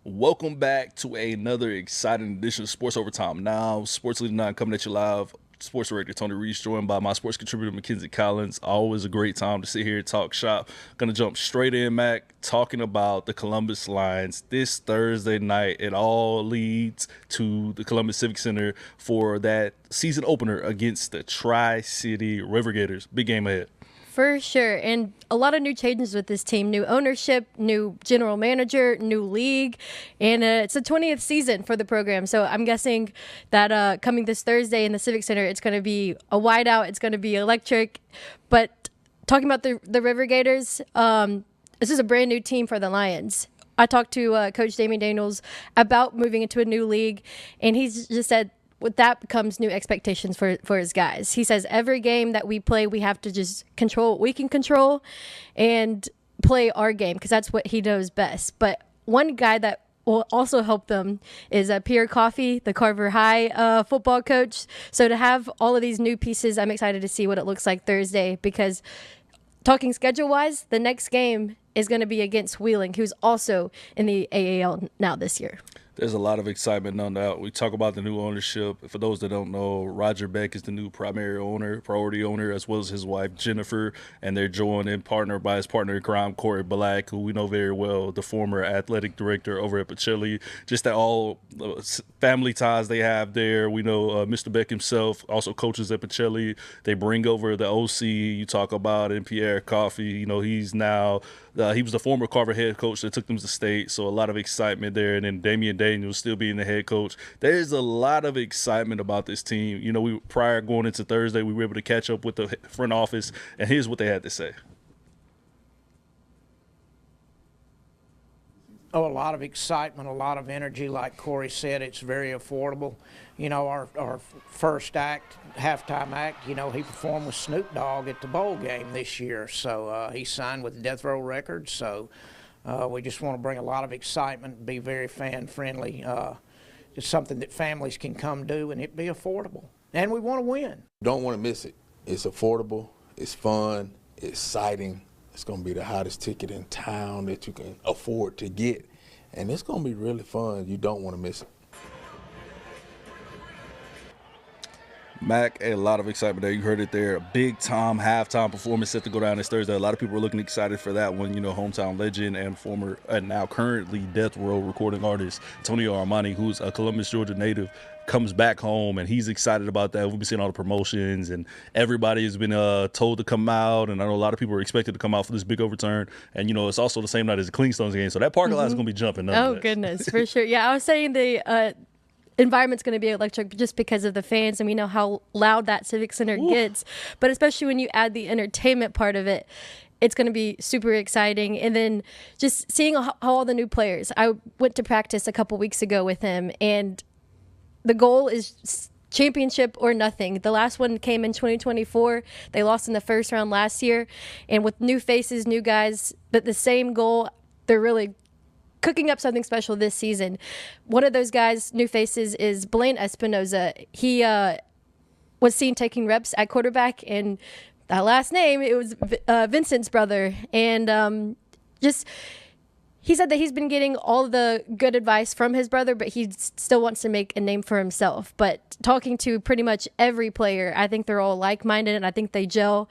Welcome back to another exciting edition of Sports Overtime Now. Sports Leader 9 coming at you live. Sports Director Tony Reese, joined by my sports contributor Mackenzie Collins. Always a great time to sit here and talk shop. Gonna jump straight in, Mac, talking about the Columbus Lions this Thursday night. It all leads to the Columbus Civic Center for that season opener against the Tri-City River Gators. Big game ahead. For sure. And a lot of new changes with this team. New ownership, new general manager, new league. And it's the 20th season for the program. So I'm guessing that coming this Thursday in the Civic Center, it's going to be a whiteout. It's going to be electric. But talking about the River Gators, this is a brand new team for the Lions. I talked to Coach Damien Daniels about moving into a new league. And he's just said, with that comes new expectations for his guys. He says every game that we play, we have to just control what we can control and play our game because that's what he knows best. But one guy that will also help them is Pierre Coffey, the Carver High football coach. So to have all of these new pieces, I'm excited to see what it looks like Thursday because talking schedule-wise, the next game is going to be against Wheeling, who's also in the AAL now this year. There's a lot of excitement, no doubt. We talk about the new ownership. For those that don't know, Roger Beck is the new priority owner, as well as his wife, Jennifer, and they're joined and partnered by his partner in crime, Corey Black, who we know very well, the former athletic director over at Pacelli. Just that all family ties they have there. We know Mr. Beck himself also coaches at Pacelli. They bring over the OC you talk about in Pierre Coffey. You know, he's now he was the former Carver head coach that took them to state, so a lot of excitement there. And then Damien Daniels still being the head coach. There's a lot of excitement about this team. You know, prior going into Thursday, we were able to catch up with the front office, and here's what they had to say. A lot of excitement, a lot of energy. Like Corey said, it's very affordable. You know, our first act, halftime act, you know, he performed with Snoop Dogg at the bowl game this year. So he signed with Death Row Records. So we just want to bring a lot of excitement, be very fan-friendly. It's something that families can come do, and it be affordable. And we want to win. Don't want to miss it. It's affordable, it's fun, exciting. It's going to be the hottest ticket in town that you can afford to get. And it's going to be really fun. You don't want to miss it. Mac, a lot of excitement there. You heard it there. A big-time halftime performance set to go down this Thursday. A lot of people are looking excited for that one. You know, hometown legend and former and now currently Death Row recording artist Tony Armani, who's a Columbus, Georgia native, comes back home, and he's excited about that. We've been seeing all the promotions, and everybody has been told to come out, and I know a lot of people are expected to come out for this big overturn. And, you know, it's also the same night as the Clingstones game, so that parking lot is going to be jumping. Oh, goodness, for sure. Yeah, I was saying the environment's going to be electric just because of the fans, and we know how loud that Civic Center gets. But especially when you add the entertainment part of it, it's going to be super exciting. And then just seeing how all the new players. I went to practice a couple weeks ago with him, and the goal is championship or nothing. The last one came in 2024. They lost in the first round last year. And with new faces, new guys, but the same goal, they're really cooking up something special this season. One of those guys, new faces, is Blaine Espinoza. He was seen taking reps at quarterback, and that last name, it was Vincent's brother. And he said that he's been getting all the good advice from his brother, but he still wants to make a name for himself. But talking to pretty much every player, I think they're all like-minded, and I think they gel.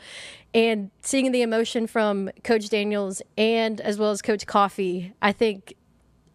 And seeing the emotion from Coach Daniels and as well as Coach Coffey, I think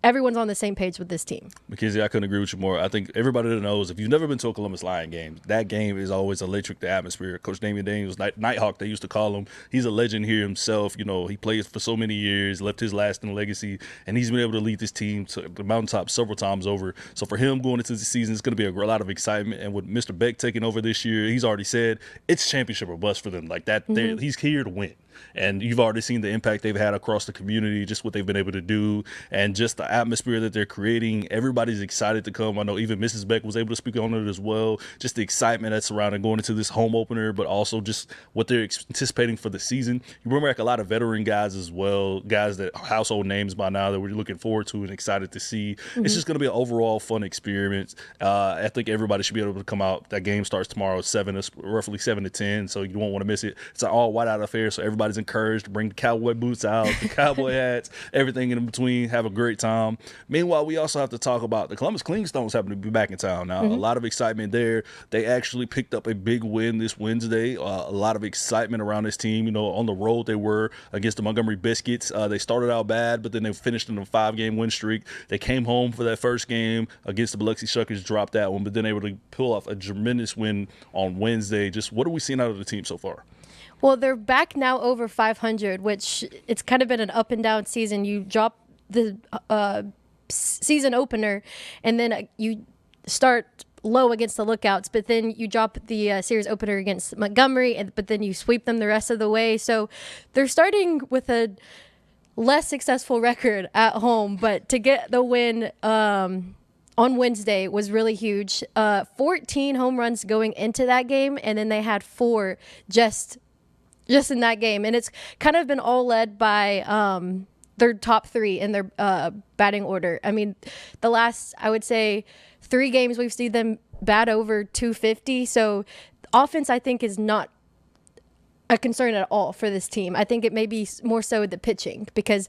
everyone's on the same page with this team. Mackenzie, I couldn't agree with you more. I think everybody that knows, if you've never been to a Columbus Lion game, that game is always electric, the atmosphere. Coach Damien Daniels, Nighthawk, they used to call him. He's a legend here himself. You know, he played for so many years, left his lasting legacy, and he's been able to lead this team to the mountaintop several times over. So for him going into the season, it's going to be a lot of excitement. And with Mr. Beck taking over this year, he's already said it's championship or bust for them. Like that, he's here to win. And you've already seen the impact they've had across the community, just what they've been able to do, and just the atmosphere that they're creating. Everybody's excited to come. I know even Mrs. Beck was able to speak on it as well. Just the excitement that's surrounding going into this home opener, but also just what they're anticipating for the season. You bring back a lot of veteran guys as well, guys that are household names by now that we're looking forward to and excited to see. It's just going to be an overall fun experience. I think everybody should be able to come out. That game starts tomorrow at 7, roughly 7 to 10, so you won't want to miss it. It's an all whiteout affair, so everybody everybody's encouraged to bring the cowboy boots out, the cowboy hats, everything in between, have a great time. Meanwhile, we also have to talk about the Columbus Clingstones happen to be back in town now. A lot of excitement there. They actually picked up a big win this Wednesday. A lot of excitement around this team. You know, on the road they were against the Montgomery Biscuits. They started out bad, but then they finished in a 5-game win streak. They came home for that first game against the Biloxi Shuckers, dropped that one, but then able to pull off a tremendous win on Wednesday. Just what are we seeing out of the team so far? Well, they're back now over 500, which it's kind of been an up and down season. You drop the season opener, and then you start low against the Lookouts, but then you drop the series opener against Montgomery, but then you sweep them the rest of the way. So they're starting with a less successful record at home, but to get the win on Wednesday was really huge. 14 home runs going into that game, and then they had 4 just in that game. And it's kind of been all led by their top 3 in their batting order. I mean, the last, I would say, 3 games we've seen them bat over 250. So offense, I think, is not a concern at all for this team. I think it may be more so the pitching, because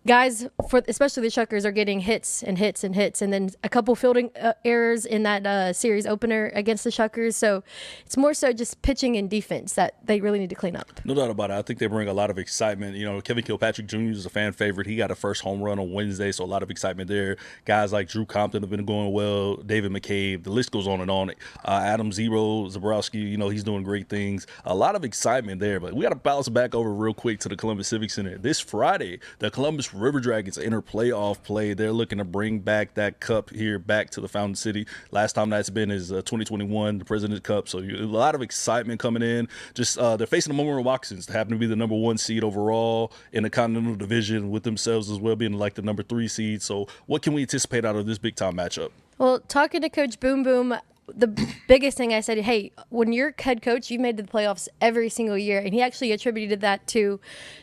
guys, especially the Shuckers, are getting hits and hits and hits, and then a couple fielding errors in that series opener against the Shuckers. So it's more so just pitching and defense that they really need to clean up. No doubt about it. I think they bring a lot of excitement. You know, Kevin Kilpatrick Jr. is a fan favorite. He got a first home run on Wednesday, so a lot of excitement there. Guys like Drew Compton have been going well. David McCabe, the list goes on and on. Adam Zero Zabrowski, you know, he's doing great things. A lot of excitement there, but we got to bounce back over real quick to the Columbus Civic Center. This Friday, the Columbus River Dragons enter playoff play. They're looking to bring back that cup here back to the Fountain City. Last time that's been is 2021, the President's Cup. So a lot of excitement coming in. Just they're facing the Memorial Moccasins. They happen to be the number 1 seed overall in the Continental Division, with themselves as well being like the number 3 seed. So what can we anticipate out of this big time matchup? Well, talking to Coach Boom Boom, the biggest thing I said, hey, when you're head coach, you've made the playoffs every single year. And he actually attributed that to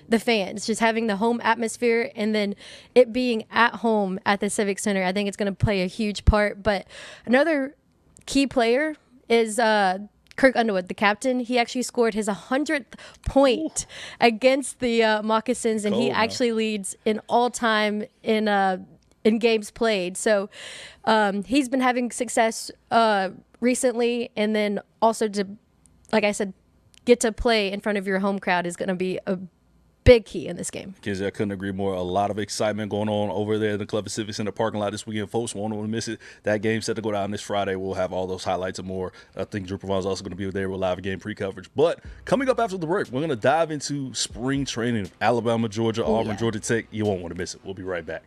the fans, just having the home atmosphere, and then it being at home at the Civic Center. I think it's going to play a huge part. But another key player is Kirk Underwood, the captain. He actually scored his 100th point against the Moccasins, and he actually leads in all-time in games played. So he's been having success recently, and then also to, like I said, get to play in front of your home crowd is going to be a big key in this game. Kids, I couldn't agree more. A lot of excitement going on over there in the Columbus Civic Center parking lot this weekend. Folks won't want to miss it. That game's set to go down this Friday. We'll have all those highlights and more. I think Drew Pavon's also going to be there with live game pre-coverage. But coming up after the break, we're going to dive into spring training. Alabama, Georgia, Auburn, Georgia Tech. You won't want to miss it. We'll be right back.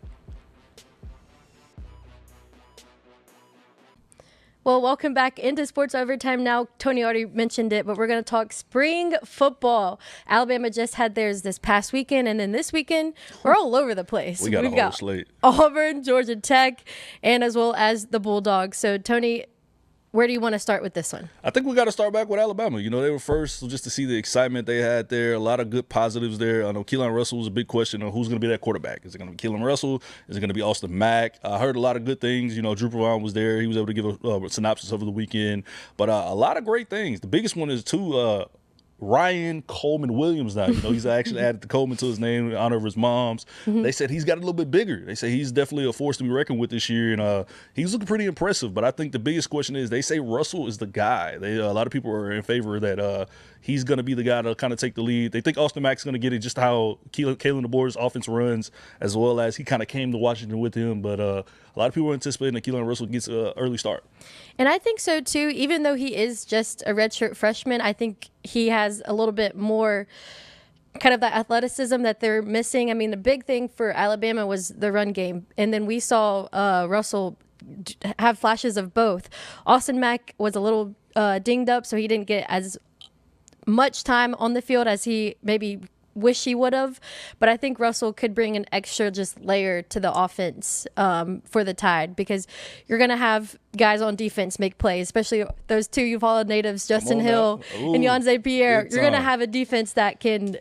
Well, welcome back into Sports Overtime now. Tony already mentioned it, but we're going to talk spring football. Alabama just had theirs this past weekend, and then this weekend, we're all over the place. We've got a whole slate. Auburn, Georgia Tech, and as well as the Bulldogs. So, Tony, where do you want to start with this one? I think we got to start back with Alabama. You know, they were first just to see the excitement they had there. A lot of good positives there. I know Keelan Russell was a big question on who's going to be that quarterback. Is it going to be Keelan Russell? Is it going to be Austin Mack? I heard a lot of good things. You know, Drew Pavon was there. He was able to give a synopsis over the weekend. But a lot of great things. The biggest one is, too, Ryan Coleman Williams now. You know, he's actually added the Coleman to his name in honor of his mom's. They said he's got a little bit bigger. They say he's definitely a force to be reckoned with this year, and he's looking pretty impressive. But I think the biggest question is, they say Russell is the guy. A lot of people are in favor that he's going to be the guy to kind of take the lead. They think Austin Mack's going to get it, just how Kalen DeBoer's offense runs, as well as he kind of came to Washington with him. But a lot of people are anticipating that Keelan Russell gets an early start. And I think so, too. Even though he is just a redshirt freshman, I think he has a little bit more kind of that athleticism that they're missing. I mean, the big thing for Alabama was the run game. And then we saw Russell have flashes of both. Austin Mack was a little dinged up, so he didn't get as much time on the field as he maybe wish he would have, but I think Russell could bring an extra just layer to the offense for the Tide, because you're going to have guys on defense make plays, especially those two Uvalde natives, Justin Hill and Yanze Pierre. You're going to have a defense that can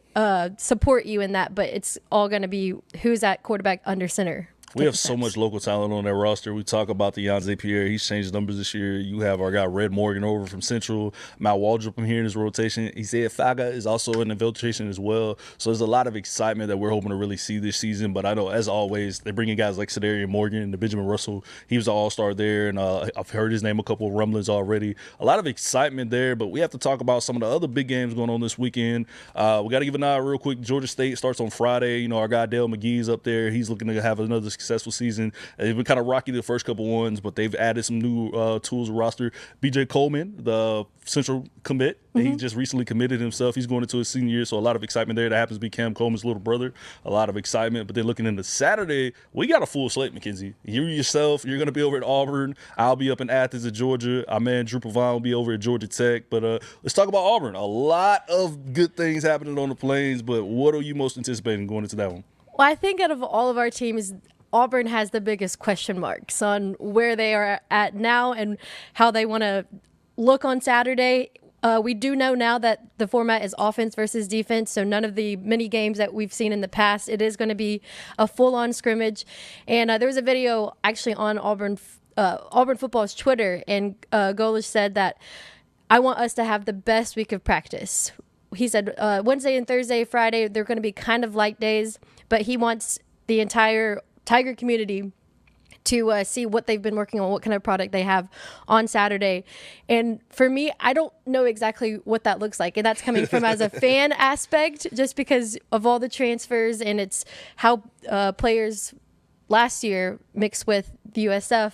support you in that, but it's all going to be who's at quarterback under center. We have so much local talent on that roster. We talk about the St. Pierre. He's changed numbers this year. You have our guy Red Morgan over from Central. Matt Waldrop from here in his rotation. He said Faga is also in the rotation as well. So there's a lot of excitement that we're hoping to really see this season. But I know, as always, they bring in guys like Cedarian Morgan, the Benjamin Russell. He was an all-star there, and I've heard his name a couple of rumblings already. A lot of excitement there, but we have to talk about some of the other big games going on this weekend. We got to give an eye real quick. Georgia State starts on Friday. You know, our guy Dale McGee's up there. He's looking to have another successful season. They've been kind of rocky the first couple ones, but they've added some new tools to roster. BJ Coleman, the Central commit, he just recently committed himself. He's going into his senior year, so a lot of excitement there. That happens to be Cam Coleman's little brother. A lot of excitement. But then looking into Saturday, we got a full slate, McKenzie. You yourself, you're going to be over at Auburn. I'll be up in Athens at Georgia. Our man Drew Pavone will be over at Georgia Tech. But let's talk about Auburn. A lot of good things happening on the Plains, but what are you most anticipating going into that one? Well, I think out of all of our teams, Auburn has the biggest question marks on where they are at now and how they want to look on Saturday. We do know now that the format is offense versus defense, so none of the mini games that we've seen in the past. It is going to be a full-on scrimmage. And there was a video actually on Auburn football's Twitter, and Golish said that I want us to have the best week of practice. He said Wednesday and Thursday, Friday, they're going to be kind of light days, but he wants the entire Tiger community to see what they've been working on, what kind of product they have on Saturday. And for me, I don't know exactly what that looks like. And that's coming from as a fan aspect, just because of all the transfers and it's how players last year mixed with the USF.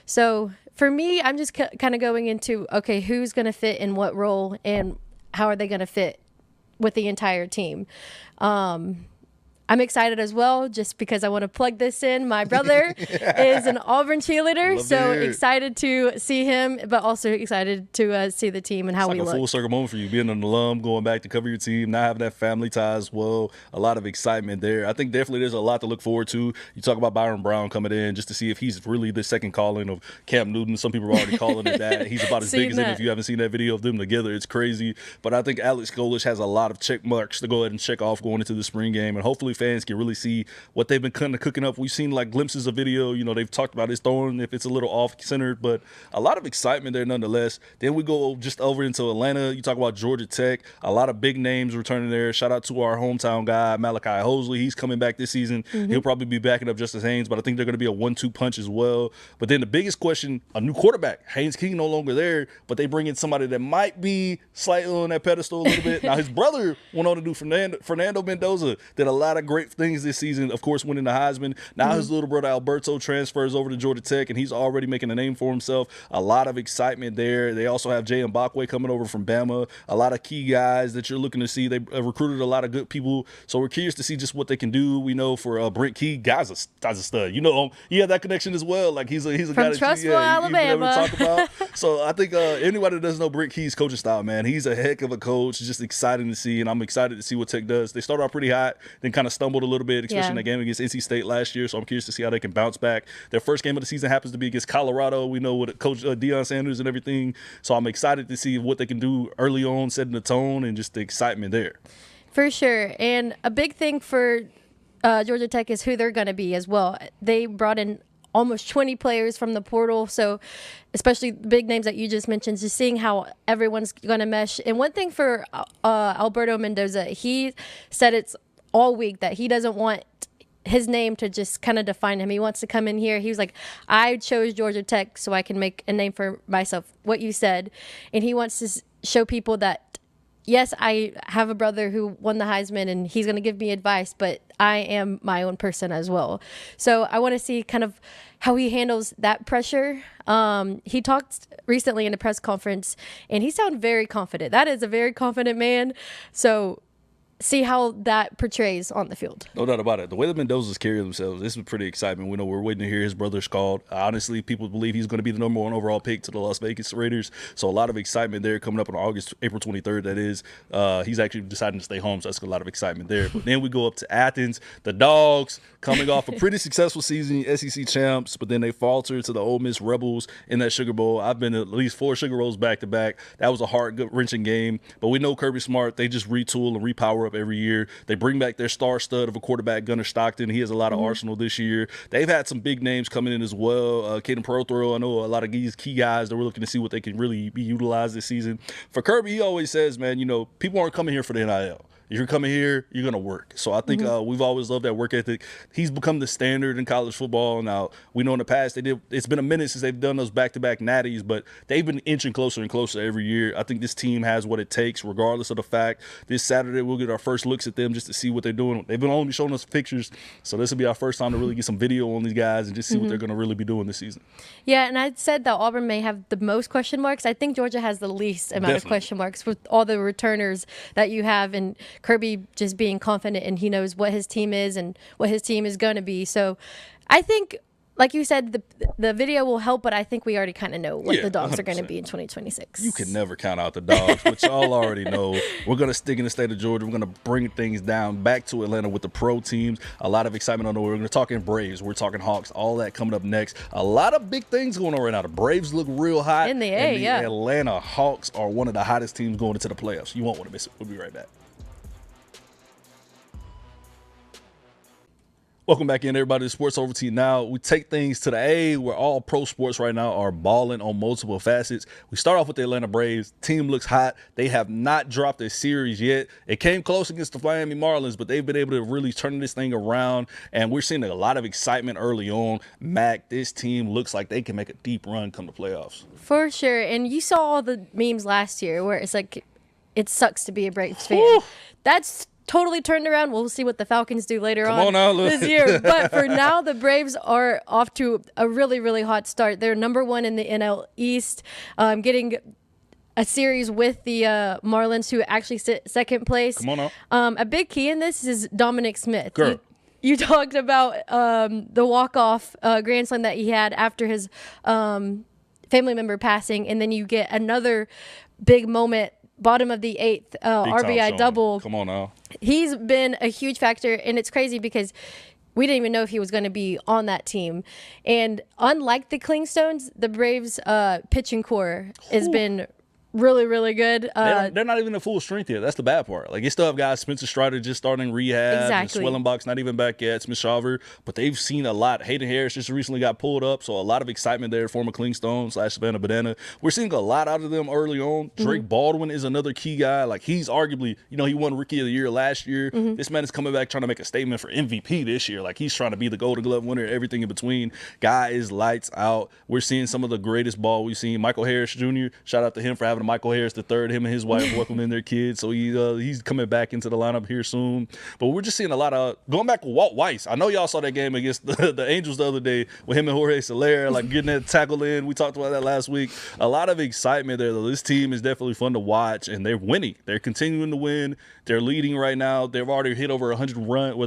So for me, I'm just kind of going into, okay, who's going to fit in what role and how are they going to fit with the entire team? I'm excited as well, just because I want to plug this in. My brother is an Auburn cheerleader, so excited to see him, but also excited to see the team and how we look. It's like a full circle moment for you, being an alum, going back to cover your team, not having that family tie as well. A lot of excitement there. I think definitely there's a lot to look forward to. You talk about Byron Brown coming in just to see if he's really the second calling of Cam Newton. Some people are already calling it that. He's about as big as him. If you haven't seen that video of them together, it's crazy. But I think Alex Golish has a lot of check marks to go ahead and check off going into the spring game, and hopefully fans can really see what they've been kind of cooking up. We've seen like glimpses of video. You know, they've talked about his throwing if it's a little off-centered, but a lot of excitement there nonetheless. Then we go just over into Atlanta. You talk about Georgia Tech. A lot of big names returning there. Shout out to our hometown guy, Malachi Hosley. He's coming back this season. He'll probably be backing up Justice Haynes, but I think they're going to be a 1-2 punch as well. But then the biggest question, a new quarterback. Haynes King no longer there, but they bring in somebody that might be slightly on that pedestal a little bit. Now, his brother went on to do Fernando Mendoza, did a lot of great things this season, of course, winning the Heisman. Now his little brother Alberto transfers over to Georgia Tech, and he's already making a name for himself. A lot of excitement there. They also have Jay Mbakwe coming over from Bama. A lot of key guys that you're looking to see. They recruited a lot of good people, so we're curious to see just what they can do. We know for Brent Key, guy's a stud. You know, he had that connection as well. Like he's a from guy that Trustful, Alabama. Talk about. So I think anybody that doesn't know Brent Key's coaching style, man, he's a heck of a coach. Just exciting to see, and I'm excited to see what Tech does. They started out pretty hot, then kind of stumbled a little bit, especially in that game against NC State last year, so I'm curious to see how they can bounce back. Their first game of the season happens to be against Colorado. We know with Coach Deion Sanders and everything, so I'm excited to see what they can do early on, setting the tone and just the excitement there. For sure, and a big thing for Georgia Tech is who they're going to be as well. They brought in almost 20 players from the portal, so especially the big names that you just mentioned, just seeing how everyone's going to mesh. And one thing for Alberto Mendoza, he said it's all week that he doesn't want his name to just kind of define him. He wants to come in here. He was like, I chose Georgia Tech so I can make a name for myself, what you said. And he wants to show people that, yes, I have a brother who won the Heisman and he's going to give me advice, but I am my own person as well. So I want to see kind of how he handles that pressure. He talked recently in a press conference and he sounded very confident. That is a very confident man. So see how that portrays on the field. No doubt about it. The way the Mendozas carry themselves, this is pretty exciting. We know we're waiting to hear his brother's called. Honestly, people believe he's going to be the number one overall pick to the Las Vegas Raiders. So a lot of excitement there coming up on April 23rd, that is. He's actually deciding to stay home, so that's a lot of excitement there. But then we go up to Athens. The Dogs coming off a pretty successful season, SEC champs, but then they falter to the Ole Miss Rebels in that Sugar Bowl. I've been to at least 4 Sugar Bowls back-to-back. That was a heart-wrenching game. But we know Kirby Smart, they just retool and repower up up every year. They bring back their star stud of a quarterback, Gunnar Stockton. He has a lot of arsenal this year. They've had some big names coming in as well. Caden Prothero, I know a lot of these key guys that we're looking to see what they can really be utilized this season. For Kirby, he always says, man, people aren't coming here for the NIL. If you're coming here, you're going to work. So I think we've always loved that work ethic. He's become the standard in college football. Now, we know in the past it's been a minute since they've done those back-to-back natties, but they've been inching closer and closer every year. I think this team has what it takes, regardless of the fact. This Saturday, we'll get our first looks at them just to see what they're doing. They've been only showing us pictures, so this will be our first time to really get some video on these guys and just see what they're going to really be doing this season. Yeah, and I said that Auburn may have the most question marks. I think Georgia has the least amount of question marks with all the returners that you have, and Kirby just being confident and he knows what his team is and what his team is going to be. So I think, like you said, the video will help, but I think we already kind of know what the Dogs 100%. Are going to be in 2026. You can never count out the Dogs, but y'all already know. We're going to stick in the state of Georgia. We're going to bring things down back to Atlanta with the pro teams. A lot of excitement on the way. We're going to talk in Braves. We're talking Hawks. All that coming up next. A lot of big things going on right now. The Braves look real hot. In the A, and the Atlanta Hawks are one of the hottest teams going into the playoffs. You won't want to miss it. We'll be right back. Welcome back in, everybody, to Sports Overtime Now. We take things to the A, where all pro sports right now are balling on multiple facets. We start off with the Atlanta Braves. Team looks hot. They have not dropped a series yet. It came close against the Miami Marlins, but they've been able to really turn this thing around, and we're seeing a lot of excitement early on. Mac, this team looks like they can make a deep run come the playoffs. For sure, and you saw all the memes last year where it's like, it sucks to be a Braves fan. Whew. That's totally turned around. We'll see what the Falcons do later on this look. year. But for now, the Braves are off to a really, really hot start. They're number one in the NL East, getting a series with the Marlins, who actually sit second place. Come on now. A big key in this is Dominic Smith. Girl. You talked about the walk-off grand slam that he had after his family member passing, and then you get another big moment, bottom of the eighth, RBI double. Come on now. He's been a huge factor, and it's crazy because we didn't even know if he was going to be on that team. And unlike the Clingstones, the Braves pitching core has been really, really good. They're not even at full strength yet. That's the bad part. Like, you still have guys, Spencer Strider just starting rehab. Exactly. And Swellenbach's not even back yet. Smith Shawver. But they've seen a lot. Hayden Harris just recently got pulled up, so a lot of excitement there. Former Clingstone / Savannah Banana. We're seeing a lot out of them early on. Drake Baldwin is another key guy. Like, he's arguably, he won Rookie of the Year last year. This man is coming back trying to make a statement for MVP this year. Like, he's trying to be the Golden Glove winner, everything in between. Guy is lights out. We're seeing some of the greatest ball we've seen. Michael Harris Jr., shout out to him for having a Michael Harris III. Him and his wife welcoming their kids, so he's coming back into the lineup here soon. But we're just seeing a lot of going back with Walt Weiss. I know y'all saw that game against the Angels the other day with him and Jorge Soler, like getting that tackle in. We talked about that last week. A lot of excitement there, though. This team is definitely fun to watch, and they're winning. They're continuing to win. They're leading right now. They've already hit over 100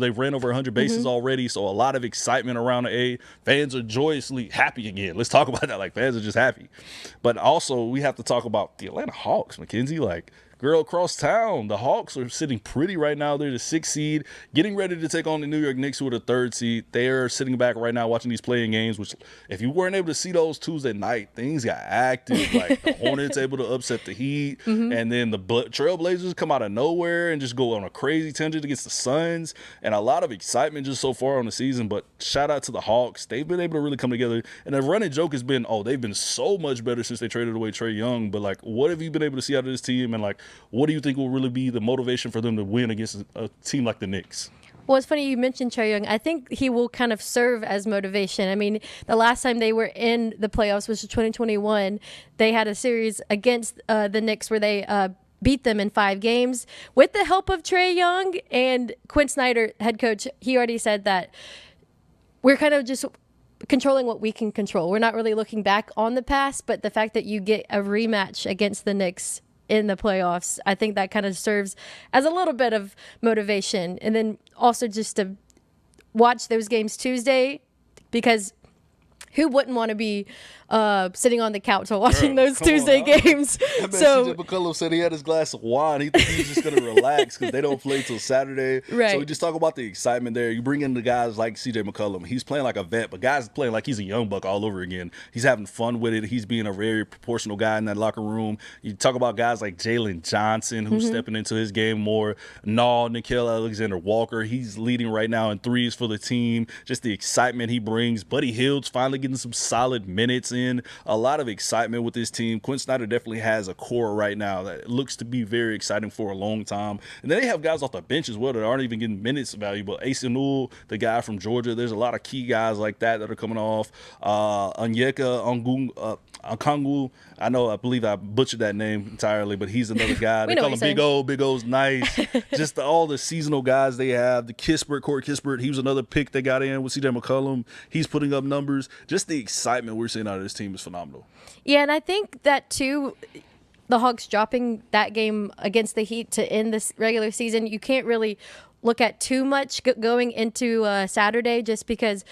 they've ran over 100 bases already. So a lot of excitement around the A. Fans are joyously happy again. Let's talk about that. Like, fans are just happy. But also, we have to talk about the Atlanta Hawks, Mackenzie. Like, girl across town, the Hawks are sitting pretty right now. They're the 6th seed, getting ready to take on the New York Knicks, who are the 3rd seed. They're sitting back right now watching these playing games, which if you weren't able to see those Tuesday night, things got active. Like, the Hornets able to upset the Heat, and then the Trailblazers come out of nowhere and just go on a crazy tangent against the Suns, and a lot of excitement just so far on the season. But shout out to the Hawks. They've been able to really come together, and the running joke has been, they've been so much better since they traded away Trae Young. But, like, what have you been able to see out of this team, and, like, what do you think will really be the motivation for them to win against a team like the Knicks? Well, it's funny you mentioned Trae Young. I think he will kind of serve as motivation. I mean, the last time they were in the playoffs, which was 2021, they had a series against the Knicks where they beat them in 5 games with the help of Trae Young. And Quinn Snyder, head coach, he already said that we're kind of just controlling what we can control. We're not really looking back on the past, but the fact that you get a rematch against the Knicks in the playoffs, I think that kind of serves as a little bit of motivation. And then also just to watch those games Tuesday, because who wouldn't want to be sitting on the couch while watching Girl, those come on Tuesday now. games. That man So CJ McCollum said he had his glass of wine. He thought he was just going to relax because they don't play till Saturday. Right. So we just talk about the excitement there. You bring in the guys like CJ McCollum. He's playing like a vet, but guys playing like he's a young buck all over again. He's having fun with it. He's being a very proportional guy in that locker room. You talk about guys like Jalen Johnson, who's stepping into his game more. Nickel Alexander-Walker, he's leading right now in threes for the team. Just the excitement he brings. Buddy Hield's finally getting some solid minutes in. A lot of excitement with this team. Quinn Snyder definitely has a core right now that looks to be very exciting for a long time. And then they have guys off the bench as well that aren't even getting minutes valuable. Ace Newell, the guy from Georgia. There's a lot of key guys like that are coming off. Onyeka Okongwu. I believe I butchered that name entirely, but he's another guy. They call him Big O. Big O's nice. Just all the seasonal guys they have. The Corey Kispert, he was another pick they got in with CJ McCollum. He's putting up numbers. Just the excitement we're seeing out of this team is phenomenal. yeah, and I think that too, the Hawks dropping that game against the Heat to end this regular season, you can't really look at too much going into Saturday just because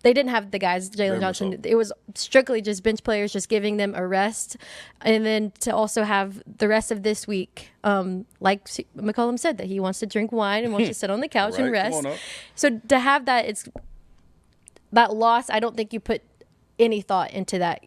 they didn't have the guys, Jalen Johnson. so. It was strictly just bench players, just giving them a rest. And then to also have the rest of this week, like McCollum said, that he wants to drink wine and wants to sit on the couch and Right, come rest. on up. So to have that, that loss, I don't think you put any thought into that,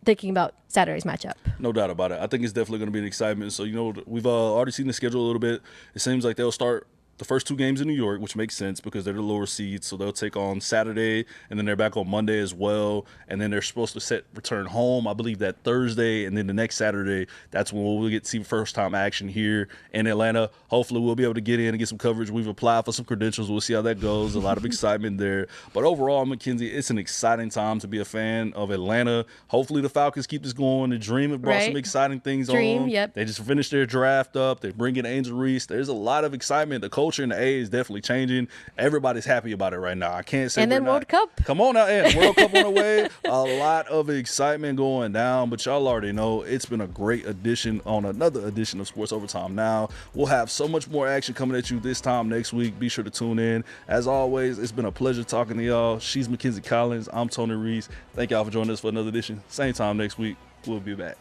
thinking about Saturday's matchup. No doubt about it. I think it's definitely going to be an excitement. So, we've already seen the schedule a little bit. It seems like they'll start the first two games in New York, which makes sense because they're the lower seeds. So they'll take on Saturday, and then they're back on Monday as well. And then they're supposed to return home, I believe, that Thursday. And then the next Saturday, that's when we'll get to see first-time action here in Atlanta. Hopefully we'll be able to get in and get some coverage. We've applied for some credentials. We'll see how that goes. A lot of excitement there. But overall, Mackenzie, it's an exciting time to be a fan of Atlanta. Hopefully the Falcons keep this going. The Dream have brought some exciting things on. Yep. They just finished their draft up. They bring in Angel Reese. There's a lot of excitement. The culture in the A is definitely changing. Everybody's happy about it right now. I can't say. And then World Cup. Come on out, and World Cup on the way. A lot of excitement going down, but y'all already know it's been a great edition on another edition of Sports Overtime Now. We'll have so much more action coming at you this time next week. Be sure to tune in. As always, it's been a pleasure talking to y'all. She's Mackenzie Collins. I'm Tony Reese. Thank y'all for joining us for another edition. Same time next week. We'll be back.